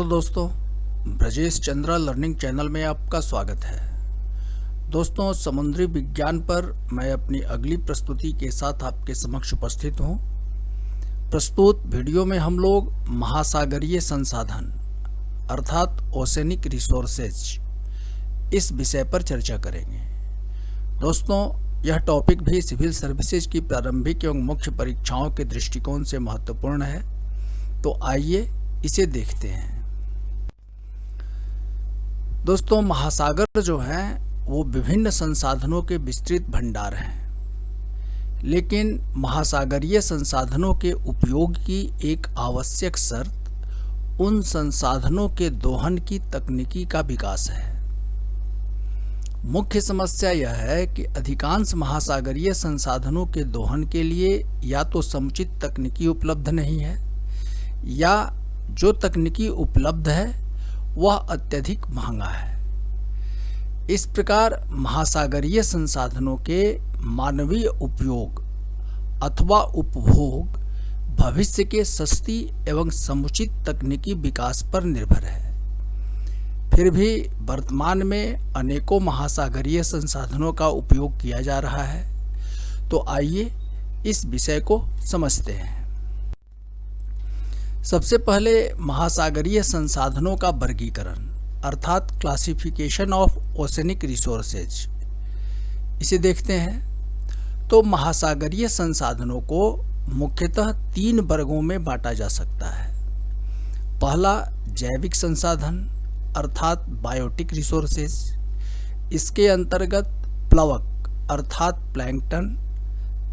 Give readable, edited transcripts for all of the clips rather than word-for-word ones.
Hello दोस्तों, Brajesh Chandra learning channel में आपका स्वागत है। दोस्तों, समुद्री विज्ञान पर मैं अपनी अगली प्रस्तुति के साथ आपके समक्ष उपस्थित हूँ। प्रस्तुत वीडियो में हम लोग महासागरीय संसाधन अर्थात ओशनिक रिसोर्सेज इस विषय पर चर्चा करेंगे। दोस्तों, यह टॉपिक भी सिविल सर्विसेज की प्रारंभिक एवं मुख्य परीक्षाओं के दृष्टिकोण से महत्वपूर्ण है, तो आइए इसे देखते हैं। दोस्तों, महासागर जो हैं वो विभिन्न संसाधनों के विस्तृत भंडार हैं, लेकिन महासागरीय संसाधनों के उपयोग की एक आवश्यक शर्त उन संसाधनों के दोहन की तकनीकी का विकास है। मुख्य समस्या यह है कि अधिकांश महासागरीय संसाधनों के दोहन के लिए या तो समुचित तकनीकी उपलब्ध नहीं है या जो तकनीकी उपलब्ध है वह अत्यधिक महंगा है। इस प्रकार महासागरीय संसाधनों के मानवीय उपयोग अथवा उपभोग भविष्य के सस्ती एवं समुचित तकनीकी विकास पर निर्भर है। फिर भी वर्तमान में अनेकों महासागरीय संसाधनों का उपयोग किया जा रहा है, तो आइए इस विषय को समझते हैं। सबसे पहले महासागरीय संसाधनों का वर्गीकरण अर्थात क्लासिफिकेशन ऑफ ओशनिक रिसोर्सेज, इसे देखते हैं। तो महासागरीय संसाधनों को मुख्यतः 3 वर्गों में बांटा जा सकता है। पहला जैविक संसाधन अर्थात बायोटिक रिसोर्सेज, इसके अंतर्गत प्लवक अर्थात प्लैंकटन,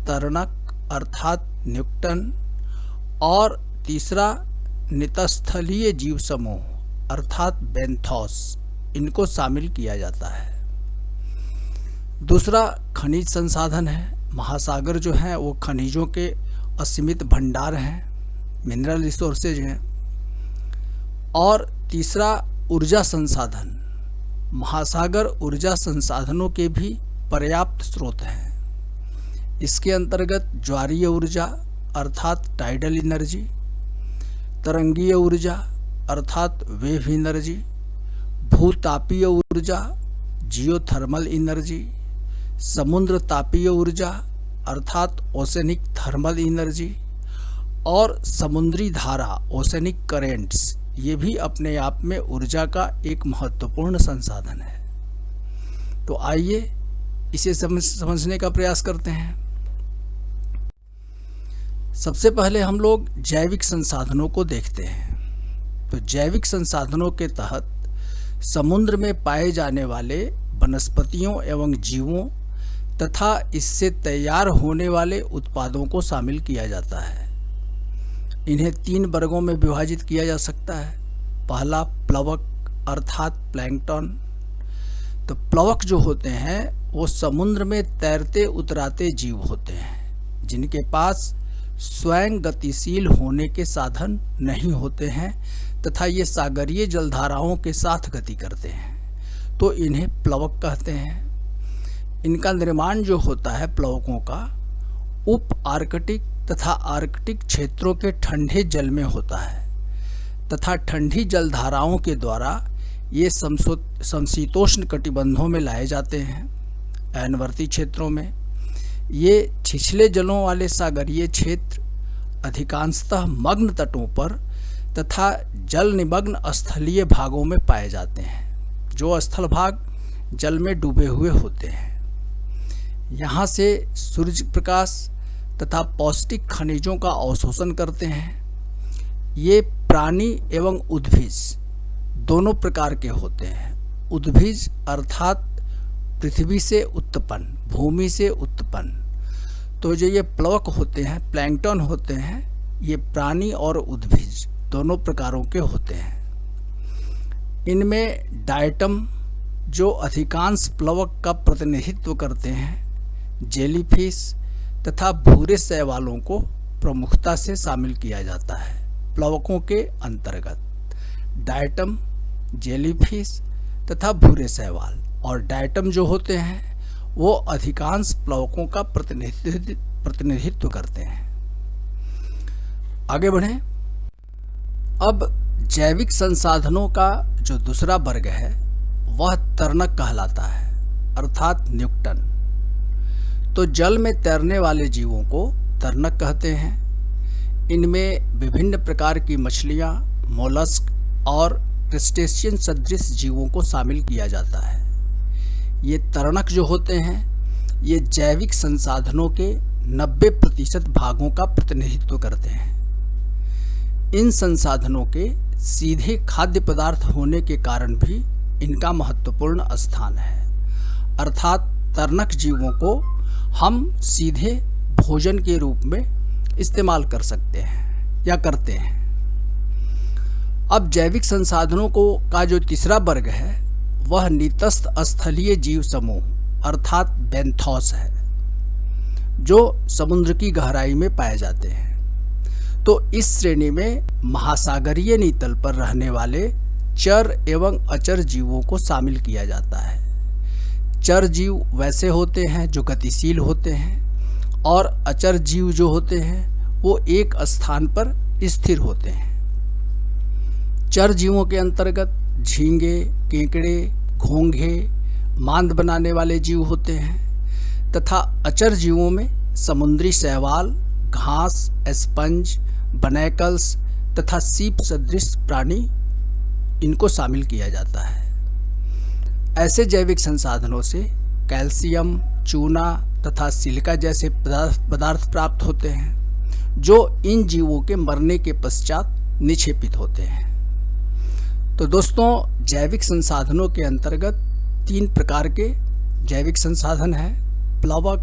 तरणक अर्थात न्यूक्टन और तीसरा नितस्थलीय जीव समूह अर्थात बेंथोस, इनको शामिल किया जाता है। दूसरा खनिज संसाधन है। महासागर जो हैं वो खनिजों के असीमित भंडार हैं, मिनरल रिसोर्सेज हैं। और तीसरा ऊर्जा संसाधन, महासागर ऊर्जा संसाधनों के भी पर्याप्त स्रोत हैं। इसके अंतर्गत ज्वारीय ऊर्जा अर्थात टाइडल एनर्जी, तरंगीय ऊर्जा अर्थात वेव एनर्जी, भूतापीय ऊर्जा जियोथर्मल एनर्जी, समुद्र तापीय ऊर्जा अर्थात ओशनिक थर्मल एनर्जी और समुद्री धारा ओशनिक करेंट्स, ये भी अपने आप में ऊर्जा का एक महत्वपूर्ण संसाधन है। तो आइए इसे समझने का प्रयास करते हैं। सबसे पहले हम लोग जैविक संसाधनों को देखते हैं। तो जैविक संसाधनों के तहत समुद्र में पाए जाने वाले वनस्पतियों एवं जीवों तथा इससे तैयार होने वाले उत्पादों को शामिल किया जाता है। इन्हें 3 वर्गों में विभाजित किया जा सकता है। पहला प्लवक अर्थात प्लैंकटन। तो प्लवक जो होते हैं वो समुद्र में तैरते उतराते जीव होते हैं, जिनके पास स्वयं गतिशील होने के साधन नहीं होते हैं तथा ये सागरीय जलधाराओं के साथ गति करते हैं, तो इन्हें प्लवक कहते हैं। इनका निर्माण जो होता है प्लवकों का उप आर्कटिक तथा आर्कटिक क्षेत्रों के ठंडे जल में होता है तथा ठंडी जलधाराओं के द्वारा ये समशीतोष्ण कटिबंधों में लाए जाते हैं। अयनवर्ती क्षेत्रों में ये छिछले जलों वाले सागरीय क्षेत्र अधिकांशतः मग्न तटों पर तथा जल निमग्न स्थलीय भागों में पाए जाते हैं, जो स्थल भाग जल में डूबे हुए होते हैं। यहाँ से सूर्य प्रकाश तथा पौष्टिक खनिजों का अवशोषण करते हैं। ये प्राणी एवं उद्भिज दोनों प्रकार के होते हैं। उद्भिज अर्थात पृथ्वी से उत्पन्न, भूमि से उत्पन्न। तो जो ये प्लवक होते हैं, प्लैंकटन होते हैं, ये प्राणी और उद्भिज दोनों प्रकारों के होते हैं। इनमें डायटम जो अधिकांश प्लवक का प्रतिनिधित्व करते हैं, जेलीफिश तथा भूरे शैवालों को प्रमुखता से शामिल किया जाता है। प्लवकों के अंतर्गत डायटम, जेलीफिश तथा भूरे शैवाल। और डायटम जो होते हैं वो अधिकांश प्लवकों का प्रतिनिधित्व करते हैं। आगे बढ़ें। अब जैविक संसाधनों का जो दूसरा वर्ग है वह तरणक कहलाता है, अर्थात न्यूटन। तो जल में तैरने वाले जीवों को तरणक कहते हैं। इनमें विभिन्न प्रकार की मछलियाँ, मोलस्क और क्रस्टेशियन सदृश जीवों को शामिल किया जाता है। ये तरणक जो होते हैं ये जैविक संसाधनों के 90% भागों का प्रतिनिधित्व करते हैं। इन संसाधनों के सीधे खाद्य पदार्थ होने के कारण भी इनका महत्वपूर्ण स्थान है, अर्थात तरणक जीवों को हम सीधे भोजन के रूप में इस्तेमाल कर सकते हैं या करते हैं। अब जैविक संसाधनों का जो तीसरा वर्ग है वह नितस्त स्थलीय जीव समूह अर्थात बेंथोस है, जो समुद्र की गहराई में पाए जाते हैं। तो इस श्रेणी में महासागरीय नीतल पर रहने वाले चर एवं अचर जीवों को शामिल किया जाता है। चर जीव वैसे होते हैं जो गतिशील होते हैं और अचर जीव जो होते हैं वो एक स्थान पर स्थिर होते हैं। चर जीवों के अंतर्गत झींगे, केकड़े, घोंघे, मांद बनाने वाले जीव होते हैं तथा अचर जीवों में समुद्री शैवाल, घास, स्पंज, बनैकल्स तथा सीप सदृश प्राणी इनको शामिल किया जाता है। ऐसे जैविक संसाधनों से कैल्शियम, चूना तथा सिलिका जैसे पदार्थ प्राप्त होते हैं जो इन जीवों के मरने के पश्चात निक्षेपित होते हैं। तो दोस्तों, जैविक संसाधनों के अंतर्गत 3 प्रकार के जैविक संसाधन हैं: प्लवक,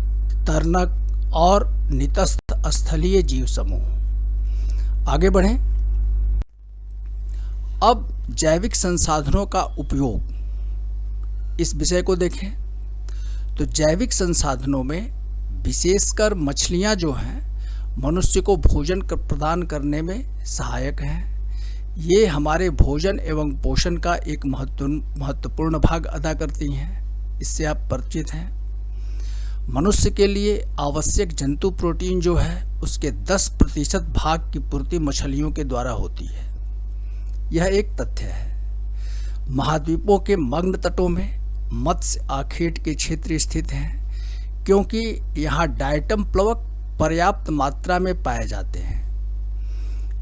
तरणक और नितस्त स्थलीय जीव समूह। आगे बढ़ें। अब जैविक संसाधनों का उपयोग, इस विषय को देखें। तो जैविक संसाधनों में विशेषकर मछलियां जो हैं मनुष्य को भोजन प्रदान करने में सहायक हैं। ये हमारे भोजन एवं पोषण का एक महत्वपूर्ण भाग अदा करती हैं। इससे आप परिचित हैं। मनुष्य के लिए आवश्यक जंतु प्रोटीन जो है उसके 10% भाग की पूर्ति मछलियों के द्वारा होती है। यह एक तथ्य है। महाद्वीपों के मग्न तटों में मत्स्य आखेट के क्षेत्र स्थित हैं क्योंकि यहाँ डायटम प्लवक पर्याप्त मात्रा में पाए जाते हैं।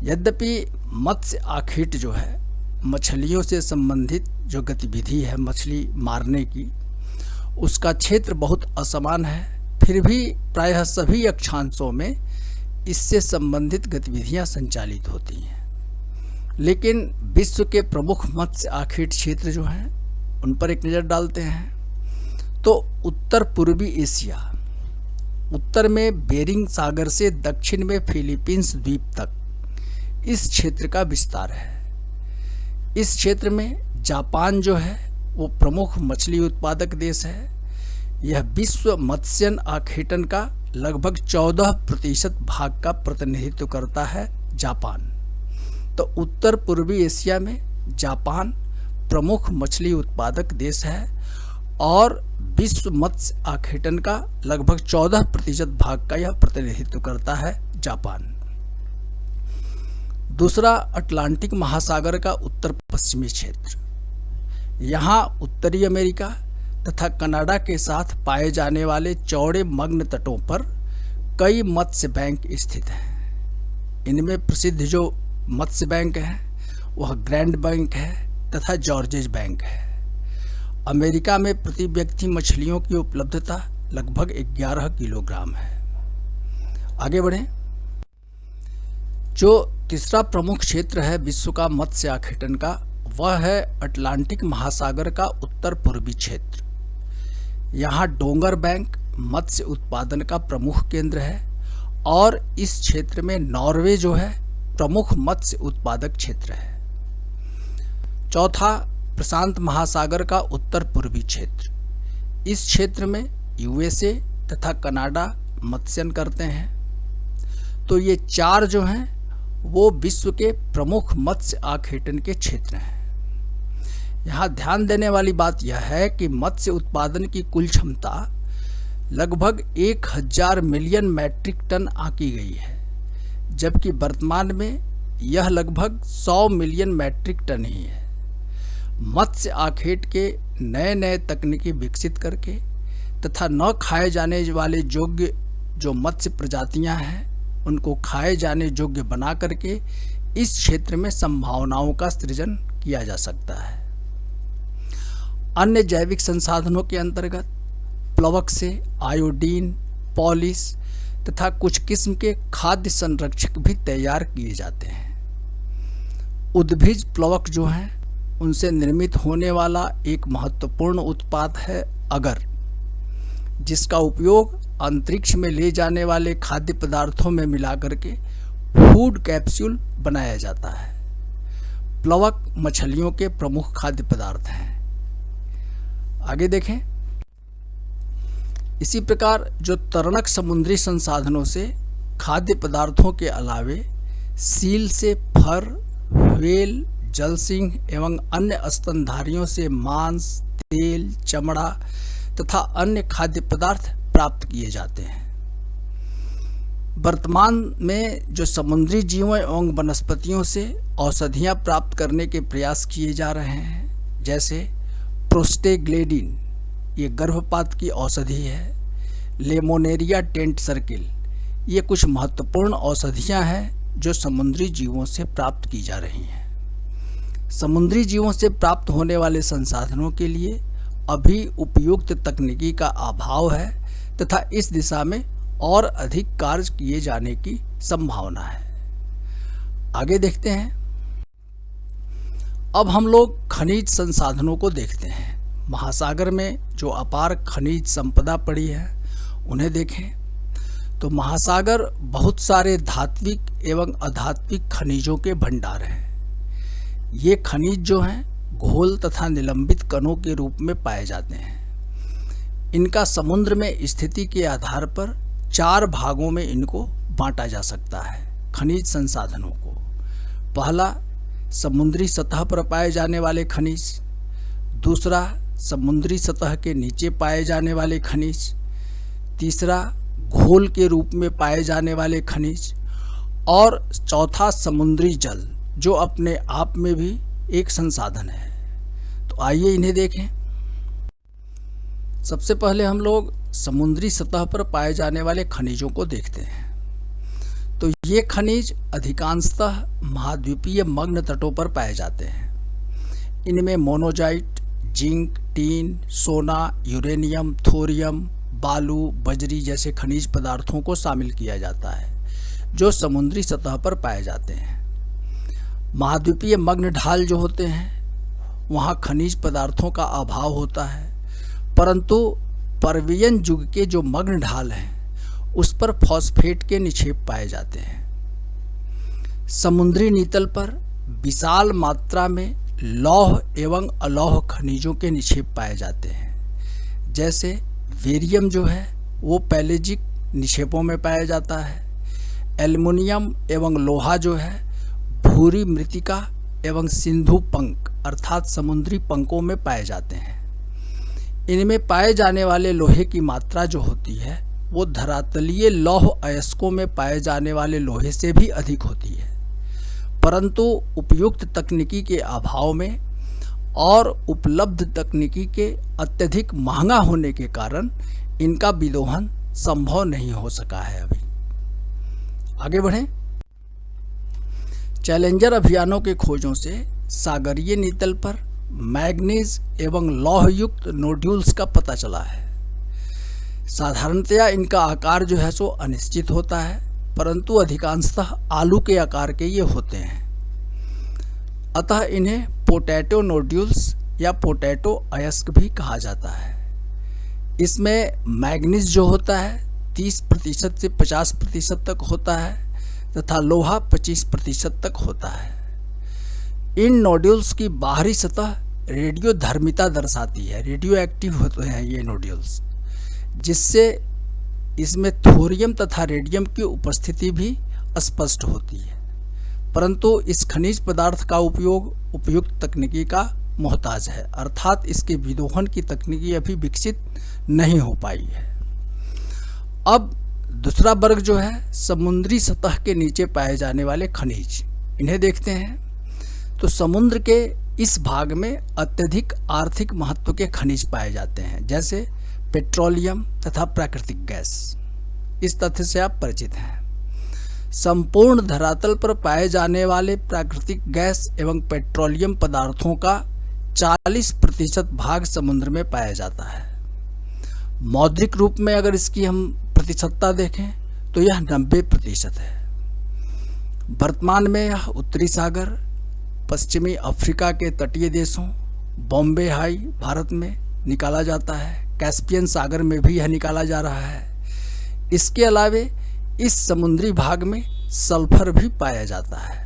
यद्यपि मत्स्य आखेट जो है मछलियों से संबंधित जो गतिविधि है मछली मारने की, उसका क्षेत्र बहुत असमान है, फिर भी प्रायः सभी अक्षांशों में इससे संबंधित गतिविधियां संचालित होती हैं। लेकिन विश्व के प्रमुख मत्स्य आखेट क्षेत्र जो हैं उन पर एक नज़र डालते हैं। तो उत्तर पूर्वी एशिया, उत्तर में बेरिंग सागर से दक्षिण में फिलीपींस द्वीप तक इस क्षेत्र का विस्तार है। इस क्षेत्र में जापान जो है वो प्रमुख मछली उत्पादक देश है। यह विश्व मत्स्य आखेटन का लगभग 14% भाग का प्रतिनिधित्व करता है जापान। तो उत्तर पूर्वी एशिया में जापान प्रमुख मछली उत्पादक देश है और विश्व मत्स्य आखेटन का लगभग 14% भाग का यह प्रतिनिधित्व करता है जापान। दूसरा, अटलांटिक महासागर का उत्तर पश्चिमी क्षेत्र। यहाँ उत्तरी अमेरिका तथा कनाडा के साथ पाए जाने वाले चौड़े मग्न तटों पर कई मत्स्य बैंक स्थित हैं। इनमें प्रसिद्ध जो मत्स्य बैंक है वह ग्रैंड बैंक है तथा जॉर्जेज बैंक है। अमेरिका में प्रति व्यक्ति मछलियों की उपलब्धता लगभग 11 किलोग्राम है। आगे बढ़ें। जो तीसरा प्रमुख क्षेत्र है विश्व का मत्स्य आखेटन का, वह है अटलांटिक महासागर का उत्तर पूर्वी क्षेत्र। यहाँ डोंगर बैंक मत्स्य उत्पादन का प्रमुख केंद्र है और इस क्षेत्र में नॉर्वे जो है प्रमुख मत्स्य उत्पादक क्षेत्र है। चौथा, प्रशांत महासागर का उत्तर पूर्वी क्षेत्र। इस क्षेत्र में यूएसए तथा कनाडा मत्स्यन करते हैं। तो ये 4 जो हैं वो विश्व के प्रमुख मत्स्य आखेटन के क्षेत्र हैं। यहाँ ध्यान देने वाली बात यह है कि मत्स्य उत्पादन की कुल क्षमता लगभग 1000 मिलियन मैट्रिक टन आंकी गई है, जबकि वर्तमान में यह लगभग 100 मिलियन मैट्रिक टन ही है। मत्स्य आखेट के नए नए तकनीकी विकसित करके तथा न खाए जाने वाले योग्य जो मत्स्य प्रजातियां हैं उनको खाए जाने योग्य बना करके इस क्षेत्र में संभावनाओं का सृजन किया जा सकता है। अन्य जैविक संसाधनों के अंतर्गत प्लवक से आयोडीन, पॉलिश तथा कुछ किस्म के खाद्य संरक्षक भी तैयार किए जाते हैं। उद्भिज प्लवक जो हैं उनसे निर्मित होने वाला एक महत्वपूर्ण उत्पाद है अगर, जिसका उपयोग अंतरिक्ष में ले जाने वाले खाद्य पदार्थों में मिलाकर के फूड कैप्सूल बनाया जाता है। प्लवक मछलियों के प्रमुख खाद्य पदार्थ हैं। आगे देखें, इसी प्रकार जो तरणक समुद्री संसाधनों से खाद्य पदार्थों के अलावे सील से फर, व्हेल, जलसिंह एवं अन्य स्तनधारियों से मांस, तेल, चमड़ा तथा अन्य खाद्य पदार्थ प्राप्त किए जाते हैं। वर्तमान में जो समुद्री जीवों एवं वनस्पतियों से औषधियां प्राप्त करने के प्रयास किए जा रहे हैं, जैसे प्रोस्टेग्लैंडिन, ये गर्भपात की औषधि है। लेमोनेरिया टेंट सर्किल, ये कुछ महत्वपूर्ण औषधियां हैं जो समुद्री जीवों से प्राप्त की जा रही हैं। समुद्री जीवों से प्राप्त होने वाले संसाधनों के लिए अभी उपयुक्त तकनीकी का अभाव है तथा इस दिशा में और अधिक कार्य किए जाने की संभावना है। आगे देखते हैं, अब हम लोग खनिज संसाधनों को देखते हैं। महासागर में जो अपार खनिज संपदा पड़ी है उन्हें देखें तो महासागर बहुत सारे धात्विक एवं अधात्विक खनिजों के भंडार हैं। ये खनिज जो हैं घोल तथा निलंबित कणों के रूप में पाए जाते हैं। इनका समुद्र में स्थिति के आधार पर 4 भागों में इनको बांटा जा सकता है खनिज संसाधनों को। पहला, समुद्री सतह पर पाए जाने वाले खनिज। दूसरा, समुद्री सतह के नीचे पाए जाने वाले खनिज। तीसरा, घोल के रूप में पाए जाने वाले खनिज। और चौथा, समुद्री जल, जो अपने आप में भी एक संसाधन है। तो आइए इन्हें देखें। सबसे पहले हम लोग समुद्री सतह पर पाए जाने वाले खनिजों को देखते हैं। तो ये खनिज अधिकांशतः महाद्वीपीय मग्न तटों पर पाए जाते हैं। इनमें मोनोजाइट, जिंक, टीन, सोना, यूरेनियम, थोरियम, बालू, बजरी जैसे खनिज पदार्थों को शामिल किया जाता है जो समुद्री सतह पर पाए जाते हैं। महाद्वीपीय मग्न ढाल जो होते हैं वहाँ खनिज पदार्थों का अभाव होता है, परंतु पर्वियन युग के जो मग्न ढाल हैं उस पर फॉस्फेट के निक्षेप पाए जाते हैं। समुद्री नीतल पर विशाल मात्रा में लौह एवं अलौह खनिजों के निक्षेप पाए जाते हैं। जैसे वेरियम जो है वो पैलेजिक निक्षेपों में पाया जाता है। एल्युमिनियम एवं लोहा जो है भूरी मृत्तिका एवं सिंधु पंख अर्थात समुद्री पंखों में पाए जाते हैं। इनमें पाए जाने वाले लोहे की मात्रा जो होती है वो धरातलीय लौह अयस्कों में पाए जाने वाले लोहे से भी अधिक होती है, परंतु उपयुक्त तकनीकी के अभाव में और उपलब्ध तकनीकी के अत्यधिक महंगा होने के कारण इनका विदोहन संभव नहीं हो सका है। अभी आगे बढ़ें। चैलेंजर अभियानों के खोजों से सागरीय नीतल पर मैग्नीज एवं लौहयुक्त नोड्यूल्स का पता चला है। साधारणतया इनका आकार जो है सो अनिश्चित होता है, परंतु अधिकांशतः आलू के आकार के ये होते हैं। अतः इन्हें पोटैटो नोड्यूल्स या पोटैटो अयस्क भी कहा जाता है। इसमें मैग्नीज जो होता है 30% से 50% तक होता है तथा लोहा 25% तक होता है। इन नोड्यूल्स की बाहरी सतह रेडियो धर्मिता दर्शाती है, रेडियो एक्टिव होते हैं ये नोड्यूल्स, जिससे इसमें थोरियम तथा रेडियम की उपस्थिति भी स्पष्ट होती है। परंतु इस खनिज पदार्थ का उपयोग उपयुक्त तकनीकी का मोहताज है, अर्थात इसके विदोहन की तकनीकी अभी विकसित नहीं हो पाई है। अब दूसरा वर्ग जो है समुद्री सतह के नीचे पाए जाने वाले खनिज, इन्हें देखते हैं तो समुद्र के इस भाग में अत्यधिक आर्थिक महत्व के खनिज पाए जाते हैं, जैसे पेट्रोलियम तथा प्राकृतिक गैस। इस तथ्य से आप परिचित हैं। संपूर्ण धरातल पर पाए जाने वाले प्राकृतिक गैस एवं पेट्रोलियम पदार्थों का 40% भाग समुद्र में पाया जाता है। मौद्रिक रूप में अगर इसकी हम प्रतिशतता देखें तो यह 90% है। वर्तमान में यह उत्तरी सागर, पश्चिमी अफ्रीका के तटीय देशों, बॉम्बे हाई भारत में निकाला जाता है, कैस्पियन सागर में भी यह निकाला जा रहा है। इसके अलावे इस समुद्री भाग में सल्फर भी पाया जाता है।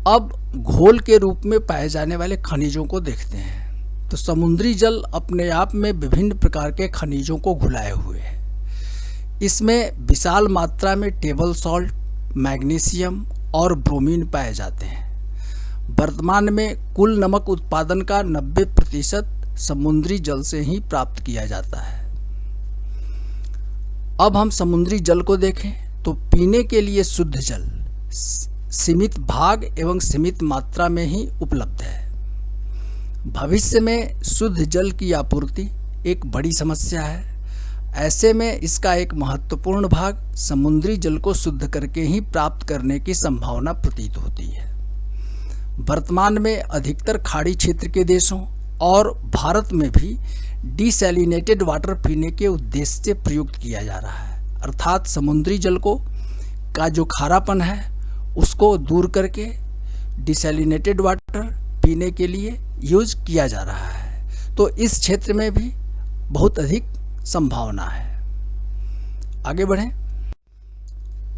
अब घोल के रूप में पाए जाने वाले खनिजों को देखते हैं तो समुद्री जल अपने आप में विभिन्न प्रकार के खनिजों को घुलाए हुए है। इसमें विशाल मात्रा में टेबल सॉल्ट, मैग्नीशियम और ब्रोमीन पाए जाते हैं। वर्तमान में कुल नमक उत्पादन का 90% समुद्री जल से ही प्राप्त किया जाता है। अब हम समुद्री जल को देखें तो पीने के लिए शुद्ध जल सीमित भाग एवं सीमित मात्रा में ही उपलब्ध है। भविष्य में शुद्ध जल की आपूर्ति एक बड़ी समस्या है। ऐसे में इसका एक महत्वपूर्ण भाग समुद्री जल को शुद्ध करके ही प्राप्त करने की संभावना प्रतीत होती है। वर्तमान में अधिकतर खाड़ी क्षेत्र के देशों और भारत में भी डिसैलिनेटेड वाटर पीने के उद्देश्य से प्रयुक्त किया जा रहा है, अर्थात समुद्री जल को का जो खारापन है उसको दूर करके डिसैलिनेटेड वाटर पीने के लिए यूज किया जा रहा है। तो इस क्षेत्र में भी बहुत अधिक संभावना है। आगे बढ़ें।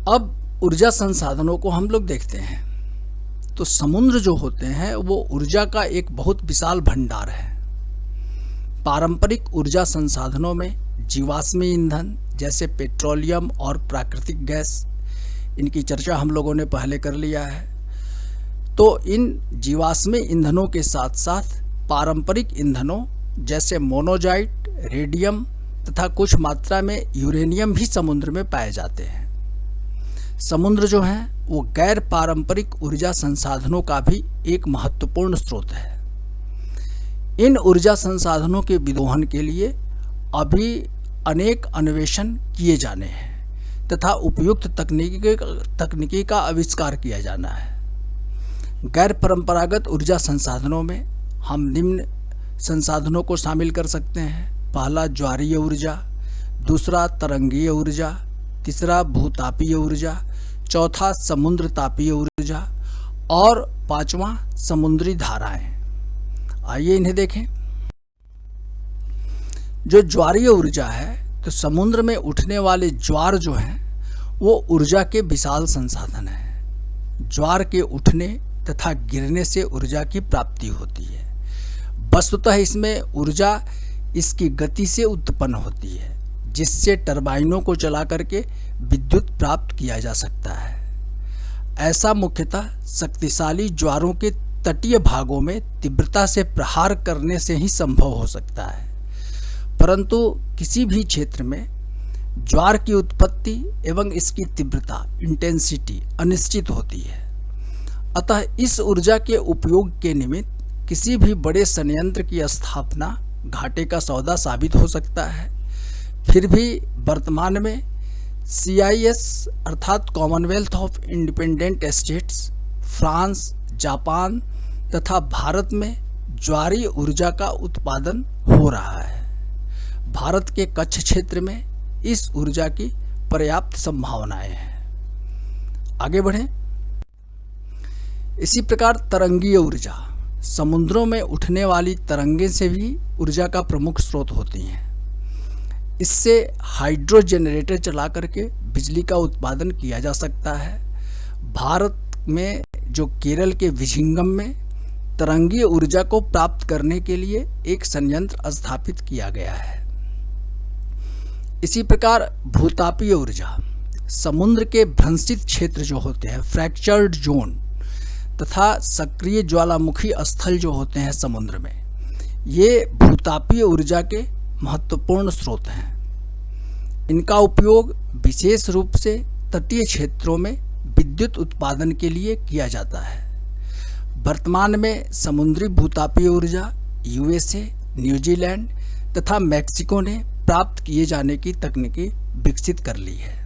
अब ऊर्जा संसाधनों को हम लोग देखते हैं तो समुद्र जो होते हैं वो ऊर्जा का एक बहुत विशाल भंडार है। पारंपरिक ऊर्जा संसाधनों में जीवाश्मी ईंधन जैसे पेट्रोलियम और प्राकृतिक गैस, इनकी चर्चा हम लोगों ने पहले कर लिया है। तो इन जीवाश्मी ईंधनों के साथ साथ पारंपरिक ईंधनों जैसे मोनोजाइट, रेडियम तथा कुछ मात्रा में यूरेनियम भी समुद्र में पाए जाते हैं। समुद्र जो है वो गैर पारंपरिक ऊर्जा संसाधनों का भी एक महत्वपूर्ण स्रोत है। इन ऊर्जा संसाधनों के विदोहन के लिए अभी अनेक अन्वेषण किए जाने हैं तथा उपयुक्त तकनीकी का आविष्कार किया जाना है। गैर परंपरागत ऊर्जा संसाधनों में हम निम्न संसाधनों को शामिल कर सकते हैं। पहला ज्वारीय ऊर्जा, दूसरा तरंगीय ऊर्जा, तीसरा भूतापीय ऊर्जा, चौथा समुद्र तापीय ऊर्जा और पांचवा समुद्री धाराएं। आइए इन्हें देखें। जो ज्वारीय ऊर्जा है तो समुद्र में उठने वाले ज्वार जो हैं वो ऊर्जा के विशाल संसाधन है। ज्वार के उठने तथा गिरने से ऊर्जा की प्राप्ति होती है। वस्तुतः इसमें ऊर्जा इसकी गति से उत्पन्न होती है, जिससे टरबाइनों को चला करके विद्युत प्राप्त किया जा सकता है। ऐसा मुख्यतः शक्तिशाली ज्वारों के तटीय भागों में तीव्रता से प्रहार करने से ही संभव हो सकता है, परंतु किसी भी क्षेत्र में ज्वार की उत्पत्ति एवं इसकी तीव्रता इंटेंसिटी अनिश्चित होती है। अतः इस ऊर्जा के उपयोग के निमित्त किसी भी बड़े संयंत्र की स्थापना घाटे का सौदा साबित हो सकता है। फिर भी वर्तमान में CIS अर्थात Commonwealth of independent states, France, Japan तथा भारत में ज्वारीय ऊर्जा का उत्पादन हो रहा है। भारत के कच्छ क्षेत्र में इस ऊर्जा की पर्याप्त संभावनाएं हैं। आगे बढ़ें। इसी प्रकार तरंगीय ऊर्जा, समुद्रों में उठने वाली तरंगें से भी ऊर्जा का प्रमुख स्रोत होती हैं। इससे हाइड्रो जनरेटर चला करके बिजली का उत्पादन किया जा सकता है। भारत में जो केरल के विझिंगम में तरंगीय ऊर्जा को प्राप्त करने के लिए एक संयंत्र स्थापित किया गया है। इसी प्रकार भूतापीय ऊर्जा, समुद्र के भ्रंशित क्षेत्र जो होते हैं फ्रैक्चर्ड जोन तथा सक्रिय ज्वालामुखी स्थल जो होते हैं समुद्र में, ये भूतापीय ऊर्जा के महत्वपूर्ण स्रोत हैं। इनका उपयोग विशेष रूप से तटीय क्षेत्रों में विद्युत उत्पादन के लिए किया जाता है। वर्तमान में समुद्री भूतापीय ऊर्जा यूएसए, न्यूजीलैंड तथा मैक्सिको ने प्राप्त किए जाने की तकनीकी विकसित कर ली है।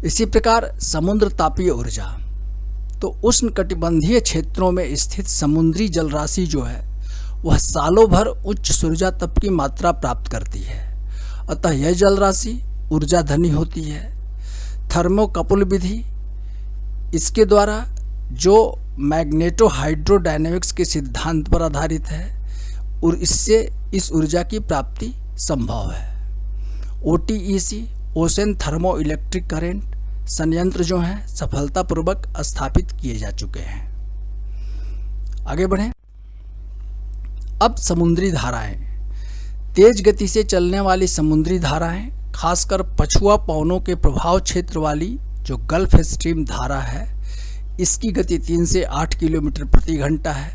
इसी प्रकार समुद्र तापीय ऊर्जा, तो उष्णकटिबंधीय क्षेत्रों में स्थित समुद्री जलराशि जो है वह सालों भर उच्च सूर्या तप की मात्रा प्राप्त करती है, अतः यह जलराशि ऊर्जा धनी होती है। थर्मोकपल विधि इसके द्वारा जो मैग्नेटो हाइड्रोडायनेमिक्स के सिद्धांत पर आधारित है और इससे इस ऊर्जा की प्राप्ति संभव है। OTEC ocean thermo electric current संयंत्र जो हैं सफलतापूर्वक स्थापित किए जा चुके हैं। आगे बढ़ें। अब समुद्री धाराएं, तेज गति से चलने वाली समुद्री धाराएं, खासकर पछुआ पवनों के प्रभाव क्षेत्र वाली जो गल्फ स्ट्रीम धारा है, इसकी गति 3 से 8 किलोमीटर प्रति घंटा है।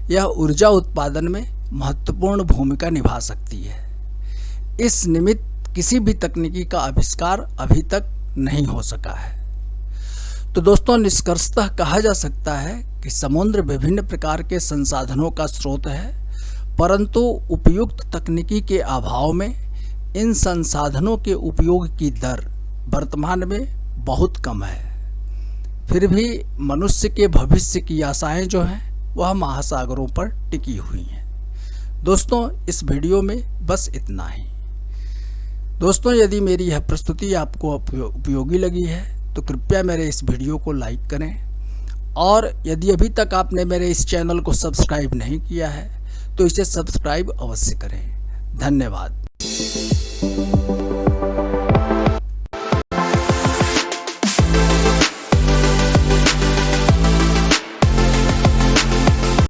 यह ऊर्जा उत्पादन में महत्वपूर्ण भूमिका निभा सकती है। इस निमित्त किसी भी तकनीकी का आविष्कार अभी तक नहीं हो सका है। तो दोस्तों, निष्कर्षतः कहा जा सकता है कि समुद्र विभिन्न प्रकार के संसाधनों का स्रोत है, परंतु उपयुक्त तकनीकी के अभाव में इन संसाधनों के उपयोग की दर वर्तमान में बहुत कम है। फिर भी मनुष्य के भविष्य की आशाएं जो हैं वह महासागरों पर टिकी हुई हैं। दोस्तों, इस वीडियो में बस इतना ही। दोस्तों, यदि मेरी यह प्रस्तुति आपको उपयोगी लगी है तो कृपया मेरे इस वीडियो को लाइक करें, और यदि अभी तक आपने मेरे इस चैनल को सब्सक्राइब नहीं किया है तो इसे सब्सक्राइब अवश्य करें। धन्यवाद।